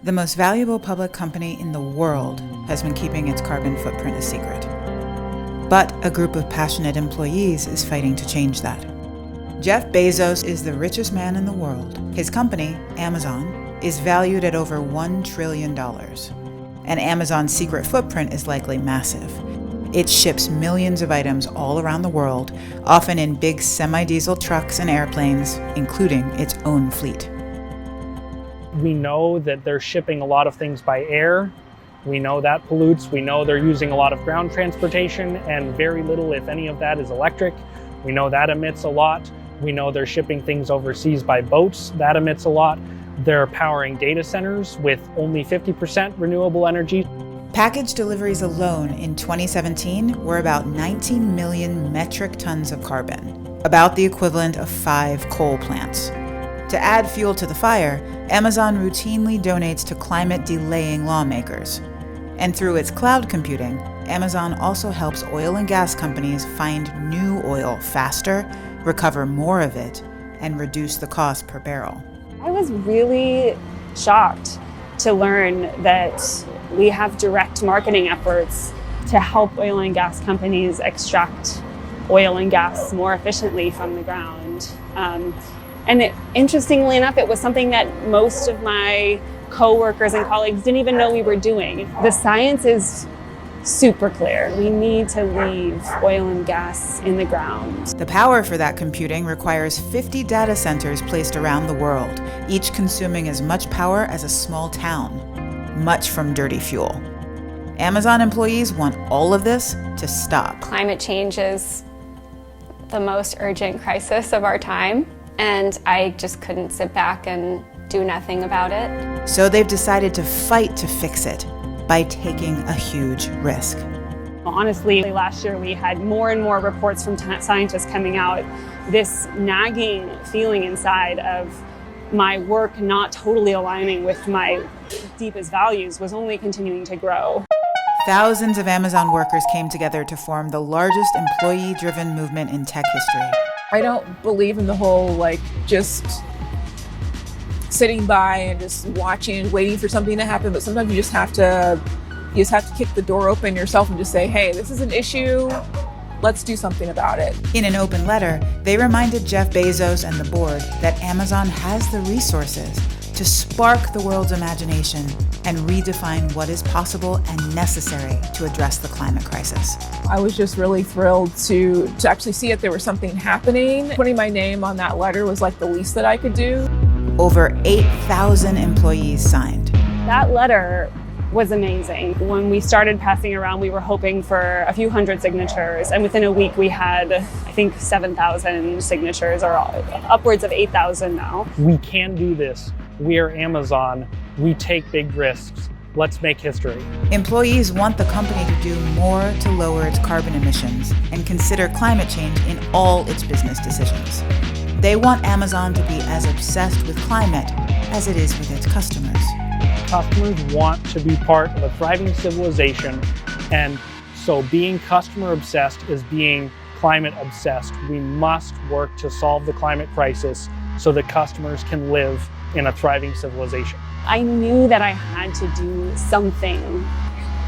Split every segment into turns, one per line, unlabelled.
The most valuable public company in the world has been keeping its carbon footprint a secret. But a group of passionate employees is fighting to change that. Jeff Bezos is the richest man in the world. His company, Amazon, is valued at over $1 trillion. And Amazon's secret footprint is likely massive. It ships millions of items all around the world, often in big semi-diesel trucks and airplanes, including its own fleet.
We know that they're shipping a lot of things by air. We know that pollutes. We know they're using a lot of ground transportation, and very little, if any of that, is electric. We know that emits a lot. We know they're shipping things overseas by boats. That emits a lot. They're powering data centers with only 50% renewable energy.
Package deliveries alone in 2017 were about 19 million metric tons of carbon, about the equivalent of 5 coal plants. To add fuel to the fire, Amazon routinely donates to climate-delaying lawmakers. And through its cloud computing, Amazon also helps oil and gas companies find new oil faster, recover more of it, and reduce the cost per barrel.
I was really shocked to learn that we have direct marketing efforts to help oil and gas companies extract oil and gas more efficiently from the ground. Interestingly enough, it was something that most of my co-workers and colleagues didn't even know we were doing. The science is super clear. We need to leave oil and gas in the ground.
The power for that computing requires 50 data centers placed around the world, each consuming as much power as a small town, much from dirty fuel. Amazon employees want all of this to stop.
Climate change is the most urgent crisis of our time, and I just couldn't sit back and do nothing about it.
So they've decided to fight to fix it by taking a huge risk.
Honestly, last year we had more and more reports from scientists coming out. This nagging feeling inside of my work not totally aligning with my deepest values was only continuing to grow.
Thousands of Amazon workers came together to form the largest employee-driven movement in tech history.
I don't believe in the whole, just sitting by and just watching and waiting for something to happen, but sometimes you just have to kick the door open yourself and just say, hey, this is an issue, let's do something about it.
In an open letter, they reminded Jeff Bezos and the board that Amazon has the resources to spark the world's imagination and redefine what is possible and necessary to address the climate crisis.
I was just really thrilled to actually see that there was something happening. Putting my name on that letter was like the least that I could do.
Over 8,000 employees signed.
That letter was amazing. When we started passing around, we were hoping for a few hundred signatures, and within a week we had, I think, 7,000 signatures, or upwards of 8,000 now.
We can do this. We are Amazon. We take big risks. Let's make history.
Employees want the company to do more to lower its carbon emissions and consider climate change in all its business decisions. They want Amazon to be as obsessed with climate as it is with its customers.
Customers want to be part of a thriving civilization, and so being customer obsessed is being climate obsessed. We must work to solve the climate crisis so that customers can live in a thriving civilization.
I knew that I had to do something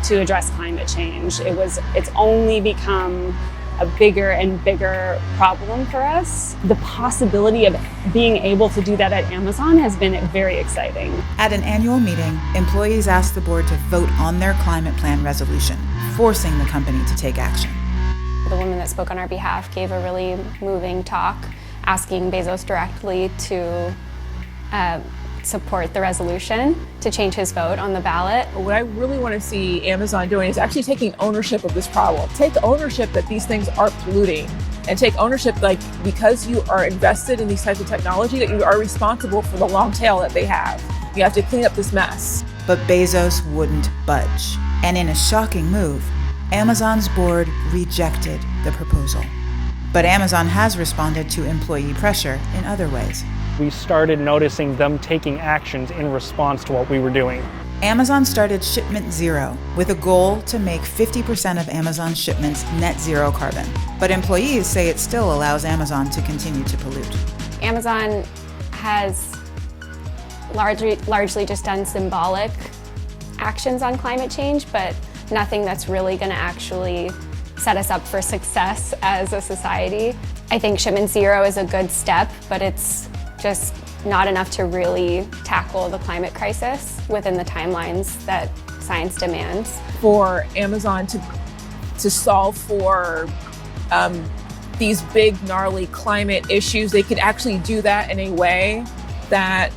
to address climate change. It's only become a bigger and bigger problem for us. The possibility of being able to do that at Amazon has been very exciting.
At an annual meeting, employees asked the board to vote on their climate plan resolution, forcing the company to take action.
The woman that spoke on our behalf gave a really moving talk, asking Bezos directly to support the resolution to change his vote on the ballot.
What I really want to see Amazon doing is actually taking ownership of this problem. Take ownership that these things are polluting, and take ownership because you are invested in these types of technology, that you are responsible for the long tail that they have. You have to clean up this mess.
But Bezos wouldn't budge. And in a shocking move, Amazon's board rejected the proposal. But Amazon has responded to employee pressure in other ways.
We started noticing them taking actions in response to what we were doing.
Amazon started Shipment Zero with a goal to make 50% of Amazon's shipments net zero carbon. But employees say it still allows Amazon to continue to pollute.
Amazon has largely just done symbolic actions on climate change, but nothing that's really going to actually set us up for success as a society. I think Shipment Zero is a good step, but it's just not enough to really tackle the climate crisis within the timelines that science demands.
For Amazon to solve for these big, gnarly climate issues, they could actually do that in a way that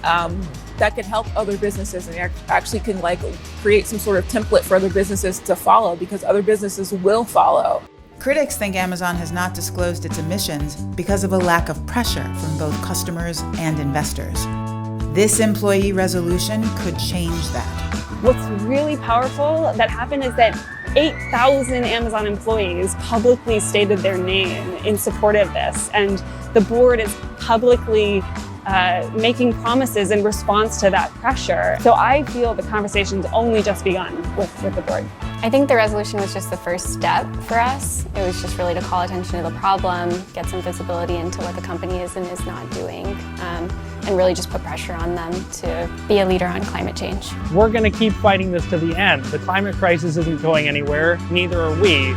that could help other businesses, and actually can like create some sort of template for other businesses to follow, because other businesses will follow.
Critics think Amazon has not disclosed its emissions because of a lack of pressure from both customers and investors. This employee resolution could change that.
What's really powerful that happened is that 8,000 Amazon employees publicly stated their name in support of this, and the board is publicly making promises in response to that pressure. So I feel the conversation's only just begun with the board.
I think the resolution was just the first step for us. It was just really to call attention to the problem, get some visibility into what the company is and is not doing, and really just put pressure on them to be a leader on climate change.
We're going to keep fighting this to the end. The climate crisis isn't going anywhere, neither are we.